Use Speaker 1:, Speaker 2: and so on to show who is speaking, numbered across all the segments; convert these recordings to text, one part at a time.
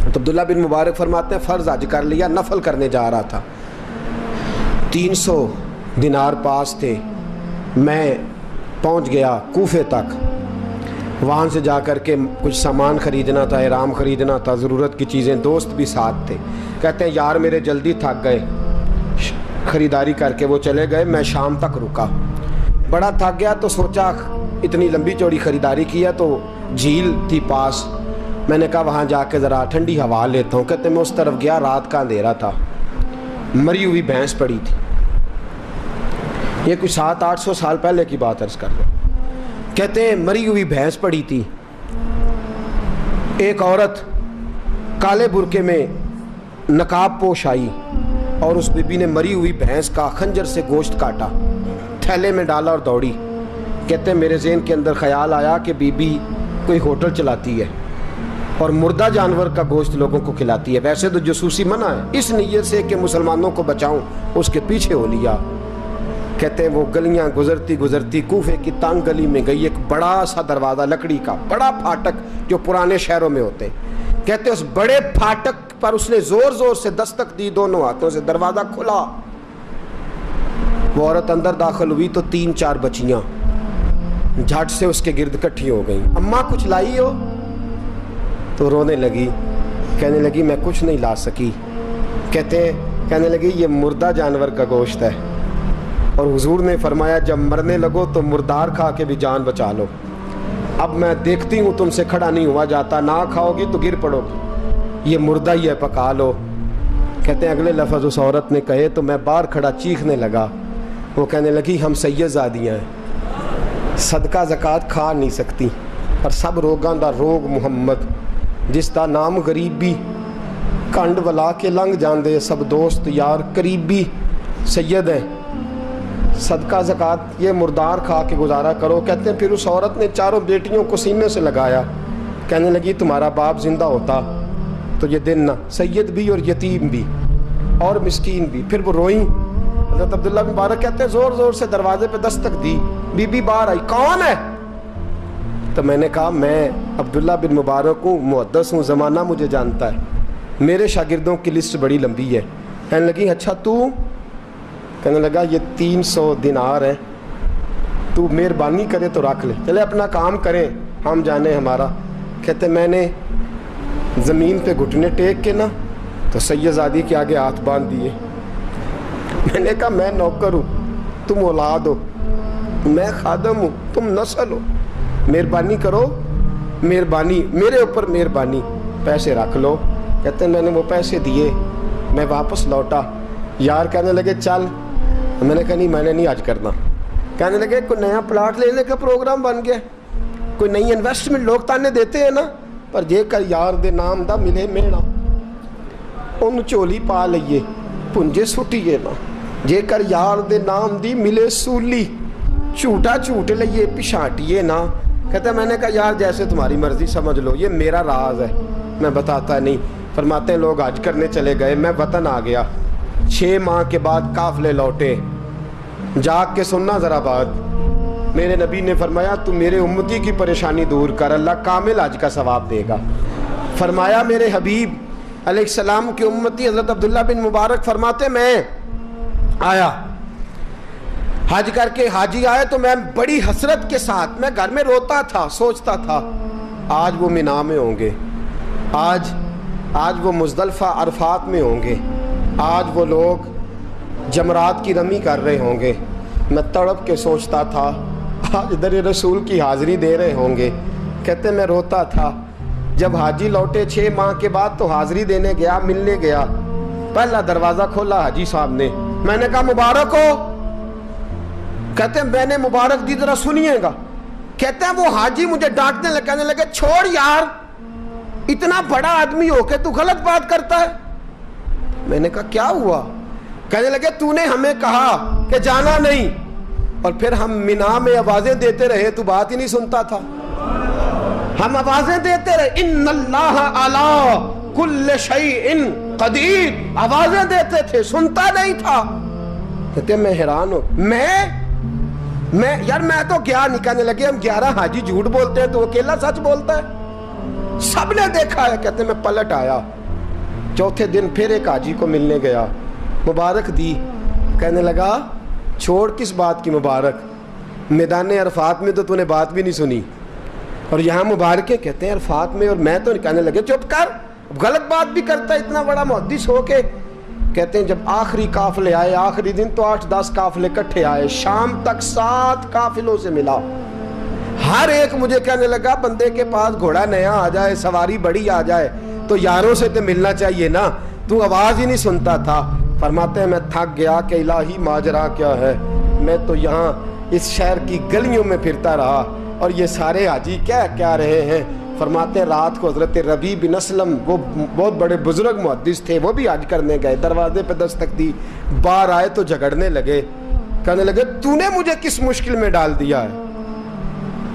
Speaker 1: تو عبداللہ بن مبارک فرماتے ہیں فرض حج کر لیا، نفل کرنے جا رہا تھا، 300 دینار پاس تھے، میں پہنچ گیا کوفے تک، وہاں سے جا کر کے کچھ سامان خریدنا تھا، احرام خریدنا تھا، ضرورت کی چیزیں، دوست بھی ساتھ تھے، کہتے ہیں یار میرے جلدی تھک گئے، خریداری کر کے وہ چلے گئے، میں شام تک رکا، بڑا تھک گیا تو سوچا اتنی لمبی چوڑی خریداری کی ہے تو جھیل تھی پاس، میں نے کہا وہاں جا کے ذرا ٹھنڈی ہوا لیتا ہوں، کہتے ہیں میں اس طرف گیا، رات کا اندھیرا تھا، مری ہوئی بھینس پڑی تھی، یہ کچھ 700-800 سال پہلے کی بات عرض کر رہا ہوں، کہتے ہیں مری ہوئی بھینس پڑی تھی، ایک عورت کالے برقعے میں نقاب پوش آئی اور اس بی بی نے مری ہوئی بھینس کا خنجر سے گوشت کاٹا، تھیلے میں ڈالا اور دوڑی، کہتے ہیں میرے ذہن کے اندر خیال آیا کہ بی بی کوئی ہوٹل چلاتی ہے اور مردہ جانور کا گوشت لوگوں کو کھلاتی ہے، ویسے تو جاسوسی منع ہے، اس نیت سے کہ مسلمانوں کو بچاؤں اس کے پیچھے ہو لیا۔ کہتے ہیں وہ گلیاں گزرتی گزرتی کوفے کی تنگ گلی میں گئی، ایک بڑا سا دروازہ لکڑی کا، بڑا پھاٹک جو پرانے شہروں میں ہوتے ہیں، کہتے ہیں اس بڑے پھاٹک پر اس نے زور زور سے دستک دی، دونوں ہاتھوں سے دروازہ کھلا، وہ عورت اندر داخل ہوئی تو 3-4 بچیاں جھٹ سے اس کے گرد کٹھی ہو گئیں، اماں کچھ لائی ہو؟ تو رونے لگی، کہنے لگی میں کچھ نہیں لا سکی، کہنے لگی یہ مردہ جانور کا گوشت ہے، اور حضور نے فرمایا جب مرنے لگو تو مردار کھا کے بھی جان بچا لو، اب میں دیکھتی ہوں تم سے کھڑا نہیں ہوا جاتا، نہ کھاؤ گی تو گر پڑو گی، یہ مردہ ہی ہے پکا لو۔ کہتے ہیں اگلے لفظ اس عورت نے کہے تو میں باہر کھڑا چیخنے لگا، وہ کہنے لگی ہم سید زادیاں ہیں، صدقہ زکوٰۃ کھا نہیں سکتی، اور سب روگاں دا روگ محمد، جس دا نام غریبی، کنڈ ولا کے لنگ جاندے سب دوست یار قریبی، سید ہیں، صدقہ زکوٰۃ یہ مردار کھا کے گزارا کرو۔ کہتے ہیں پھر اس عورت نے 4 بیٹیوں کو سینے سے لگایا، کہنے لگی تمہارا باپ زندہ ہوتا تو یہ دن نہ، سید بھی اور یتیم بھی اور مسکین بھی۔ پھر وہ روئیں، حضرت عبداللہ بن مبارک کہتے ہیں زور زور سے دروازے پہ دستک دی، بی بی باہر آئی، کون ہے؟ تو میں نے کہا میں عبداللہ بن مبارک ہوں، محدث ہوں، زمانہ مجھے جانتا ہے، میرے شاگردوں کی لسٹ بڑی لمبی ہے۔ کہنے لگی اچھا تو؟ کہنے لگا یہ 300 دینار ہیں، تو مہربانی کرے تو رکھ لے، چلے اپنا کام کریں ہم جانے ہمارا۔ کہتے میں نے زمین پہ گھٹنے ٹیک کے نا تو سید زادی کے آگے ہاتھ باندھ دیے، میں نے کہا میں نوکر ہوں، تم اولاد ہو، میں خادم ہوں، تم نسل ہو، مہربانی کرو، مہربانی میرے اوپر مہربانی، پیسے رکھ لو۔ کہتے ہیں میں نے وہ پیسے دیے، میں واپس لوٹا، یار کہنے لگے چل، میں نے کہا نہیں میں نے نہیں حج کرنا، کہنے لگے کوئی نیا پلاٹ لینے کا پروگرام بن گیا، کوئی نئی انویسٹمنٹ، لوگ تانے دیتے ہیں نا، پر جے کر یار دے نام دا ملے میڑا، ان چولی پا لئیے پنجے سٹیے نا، جے کر یار دے نام دی ملے سولی، چھوٹا چھوٹ لئیے پشانٹیے نا۔ کہتا ہے میں نے کہا یار جیسے تمہاری مرضی سمجھ لو، یہ میرا راز ہے، میں بتاتا نہیں۔ فرماتے ہیں لوگ حج کرنے چلے گئے، میں وطن آ گیا، 6 ماہ کے بعد قافلے لوٹے، جاگ کے سننا ذرا بات، میرے نبی نے فرمایا تو میرے امتی کی پریشانی دور کر، اللہ کامل حج کا ثواب دے گا۔ فرمایا میرے حبیب علیہ السلام کی امتی حضرت عبداللہ بن مبارک فرماتے میں آیا حج کر کے، حاجی آئے تو میں بڑی حسرت کے ساتھ، میں گھر میں روتا تھا، سوچتا تھا آج وہ مینا میں ہوں گے، آج وہ مزدلفہ عرفات میں ہوں گے، آج وہ لوگ جمرات کی رمی کر رہے ہوں گے، میں تڑپ کے سوچتا تھا آج در رسول کی حاضری دے رہے ہوں گے۔ کہتے میں روتا تھا، جب حاجی لوٹے 6 ماہ کے بعد تو حاضری دینے گیا، ملنے گیا، پہلا دروازہ کھولا حاجی صاحب نے، میں نے کہا مبارک ہو، کہتے ہیں میں نے مبارک دی ذرا سنیے گا، کہتے ہیں وہ حاجی مجھے ڈانٹنے لگے، کہنے لگے چھوڑ یار، اتنا بڑا آدمی ہو کے تو غلط بات کرتا ہے۔ میں نے کہا کیا ہوا؟ کہنے لگے تو نے ہمیں کہا کہ جانا نہیں، اور پھر ہم مینا میں آوازیں دیتے رہے، تو بات ہی نہیں سنتا تھا، ہم آوازیں دیتے رہے، ان اللہ علی کل شیء قدیر، آوازیں دیتے تھے، سنتا نہیں تھا۔ کہتے میں حیران ہوں، میں یار میں تو گیا نہیں، کہنے لگے ہم 11 حاجی جھوٹ بولتے ہیں تو وہ اکیلا سچ بولتا ہے، सब ने देखा है। कहते मैं पलट आया, चौथे दिन फिर एक हाजी को मिलने गया, मुबारक दी। कहने लगा छोड़ किस बात की मुबारक, मैदान अरफात में तो तूने बात भी नहीं सुनी और यहाँ मुबारकें। कहते हैं अरफात में, और मैं तो। कहने लगे चुप कर, गलत बात भी करता इतना बड़ा मुहद्दिस हो के। कहते हैं जब आखिरी काफिले आए, आखिरी दिन तो 8-10 काफिले इकट्ठे आए, शाम तक 7 काफिलों से मिला। हर एक मुझे कहने लगा बंदे के पास घोड़ा नया आ जाए, सवारी बड़ी आ जाए तो यारों से तो मिलना चाहिए ना, तू आवाज ही नहीं सुनता था। फरमाते हैं मैं थक गया कि इलाही माजरा क्या है, मैं तो यहाँ इस शहर की गलियों में फिरता रहा और ये सारे हाजी क्या क्या रहे हैं। फरमाते हैं रात को हजरत रबी बिन असलम, वो बहुत बड़े बुजुर्ग मुहद्दिस थे, वो भी हज करने गए, दरवाजे पे दस्तक दी, बाहर आए तो झगड़ने लगे। कहने लगे तूने मुझे किस मुश्किल में डाल दिया है।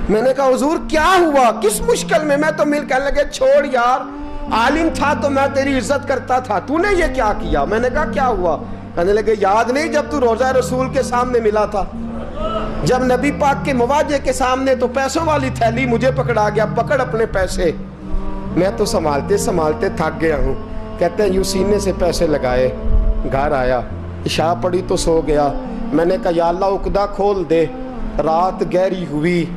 Speaker 1: मैंने कहा हुजूर क्या हुआ, किस मुश्किल में। मैं तो मिल। कहने लगे छोड़ यार, आलिम था तो मैं तेरी इज्जत करता था, तूने ये क्या किया। मैंने कहा क्या हुआ। कहने लगे याद नहीं जब तू रोजा रसूल के सामने मिला था, जब नबी पाक के मुवाजे के सामने तो पैसों वाली थैली मुझे पकड़ा गया, पकड़ अपने पैसे। मैं तो संभालते संभालते थक गया हूँ। कहते हैं यूं सीने से पैसे लगाए, घर आया, इशा पड़ी तो सो गया। मैंने कहा या अल्लाह उकदा खोल दे। रात गहरी हुई,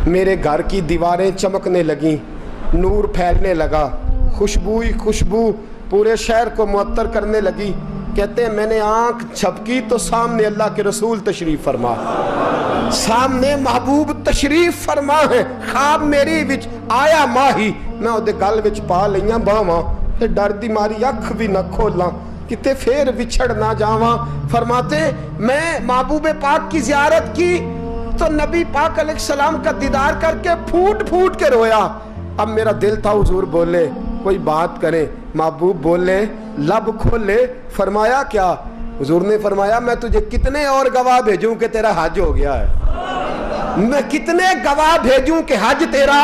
Speaker 1: मेरे घर की दीवारें चमकने लगी, नूर फैलने लगा, खुशबू ही खुशबू पूरे शहर को मुअत्तर करने लगी। कहते हैं मैंने आंख झपकी तो सामने अल्लाह के रसूल तशरीफ फरमा, सामने महबूब तशरीफ फरमा है। ख्वाब मेरी विच आया माही, मैं उहदे गल विच पा लईयां बावां ते डर दी मारी अख भी न खोलां किते फिर विछड़ ना जावां। फरमाते मैं महबूब पाक की जियारत की तो नबी पाक अलैहिस्सलाम का दीदार करके फूट फूट के रोया। अब मेरा दिल था हुजूर बोले कोई बात करें, महबूब बोले लब खोले। फरमाया क्या। हुजूर ने फरमाया मैं तुझे कितने और गवाह भेजूं कि तेरा हज हो गया है। मैं कितने गवाह भेजूं कि हज तेरा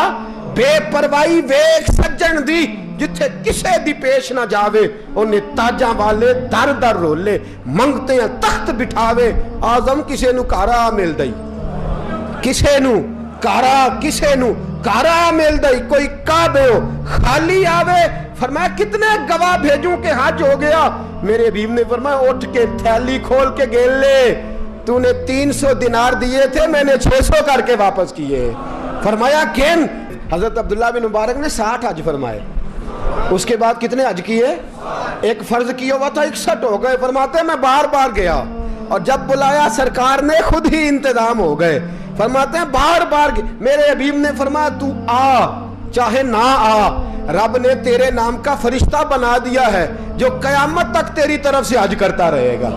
Speaker 1: बेपरवाही वेख सज्जन दी, जिथे किसे दी पेश ना जावे उन्हें ताजा वाले दर दर रोले, मंगते हैं तख्त बिठावे आजम किसे नु कारा मिल दई, किसे नु कारा, किसे नु कारा मिल दई, कोई काबे हो खाली आवे। फरमाया कितने गवाह भेजूं कि हज हो गया। मेरे हबीब ने फरमाया उठ के थैली खोल के गेल ले, तूने 300 दिनार दिए थे, मैंने 600 करके वापस किए। फरमाया किन। हजरत अब्दुल्ला बिन मुबारक ने 60 हज फरमाए। उसके बाद कितने हज किए, एक फर्ज किया हुआ था 61 हो गए। फरमाते मैं बार बार गया और जब बुलाया सरकार ने खुद ही इंतजाम हो गए। फरमाते हैं बार बार मेरे हबीब ने फरमाया तू आ चाहे ना आ, रब ने तेरे नाम का फरिश्ता बना दिया है जो कयामत तक तेरी तरफ से हज करता रहेगा,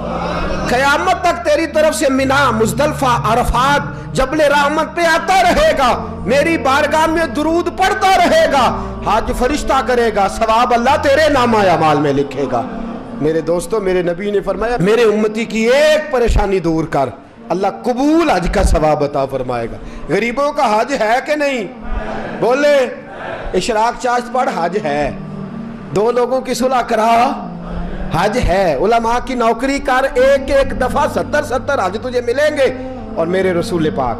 Speaker 1: कयामत तक तेरी तरफ से मिना मुजदलफा अरफात जबले रहमत पे आता रहेगा, मेरी बारगाह में दुरूद पढ़ता रहेगा, हज फरिश्ता करेगा, सवाब अल्लाह तेरे नामा अमाल में लिखेगा। मेरे दोस्तों मेरे नबी ने फरमाया मेरे उम्मती की एक परेशानी दूर कर, अल्लाह कबूल हज का सवाब अता फरमाएगा। गरीबों का हज है कि नहीं, बोले इशराक चाश्त पढ़ हज है, 2 लोगों की सुलह करा हज है, उलमा की नौकरी कर, एक एक दफा 70-70 हज तुझे मिलेंगे। और मेरे रसूल पाक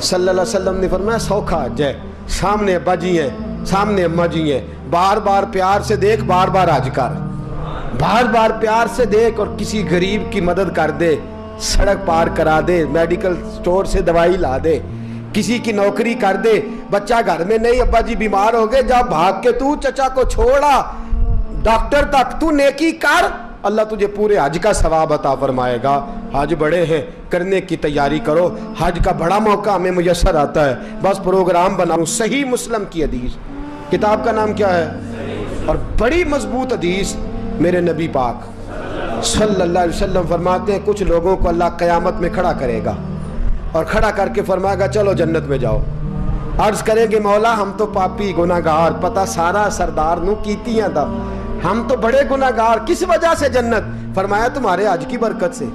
Speaker 1: सल्लल्लाहु अलैहि वसल्लम ने फरमाया सौखा हज है, सामने अब्बा जी हैं, सामने अम्मा जी हैं, बार बार प्यार से देख, बार बार हज कर, बार बार प्यार से देख और किसी गरीब की मदद कर दे, सड़क पार करा दे, मेडिकल स्टोर से दवाई ला दे, किसी की नौकरी कर दे, बच्चा घर में नहीं अब्बा जी बीमार हो गए, जा भाग के तू चचा को छोड़ा डॉक्टर तक, तू नेकी कर, अल्लाह तुझे पूरे हज का सवाब अता फरमाएगा। हज बड़े हैं, करने की तैयारी करो, हज का बड़ा मौका हमें मुयस्सर आता है, बस प्रोग्राम बनाओ। सही मुस्लिम की हदीस, किताब का नाम क्या है, और बड़ी मजबूत हदीस मेरे नबी पाक सल्लल्लाहु अलैहि वसल्लम फरमाते हैं कुछ लोगों को अल्लाह क़यामत में खड़ा करेगा और खड़ा करके फरमाएगा चलो जन्नत में जाओ। अर्ज करेंगे मौला हम तो पापी गुनाहगार, पता सारा सरदार नू कीतियां दा, हम तो बड़े गुनाहगार, किस वजह से जन्नत। फरमाया तुम्हारे हज की बरकत से,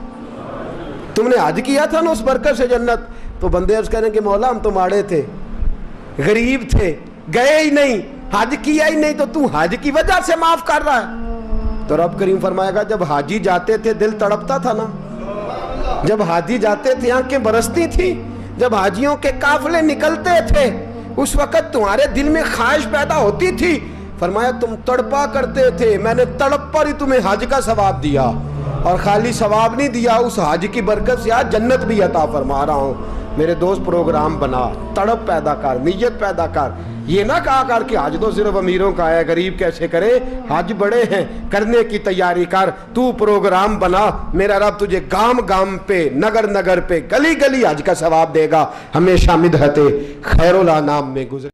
Speaker 1: तुमने हज किया था ना उस बरकत से जन्नत। तो बंदे अर्ज करेंगे मौला हम तो माड़े थे, गरीब थे, गए ही नहीं, हज किया ही नहीं, तो तू हज की वजह से माफ कर रहा है। तो रब करीम फरमाएगा जब हाजी जाते थे दिल तड़पता था ना, जब हाजी जाते थे आंखें बरसती थी, जब हाजियों के काफिले निकलते थे उस वक्त तुम्हारे दिल में ख्वाहिश पैदा होती थी, फरमाया तुम तड़पा करते थे, मैंने तड़प पर ही तुम्हें हज का सवाब दिया, और खाली सवाब नहीं दिया, उस हज की बरकत से आज जन्नत भी अता फरमा रहा हूँ। मेरे दोस्त प्रोग्राम बना, तड़प पैदा कर, नीयत पैदा कर, ये ना कहा कर कि हज तो सिर्फ अमीरों का है, गरीब कैसे करे, हज बड़े हैं, करने की तैयारी कर, तू प्रोग्राम बना, मेरा रब तुझे गांव गांव पे, नगर नगर पे, गली गली हज का सवाब देगा। हमेशा मिदहते खैरुल अनाम में गुजर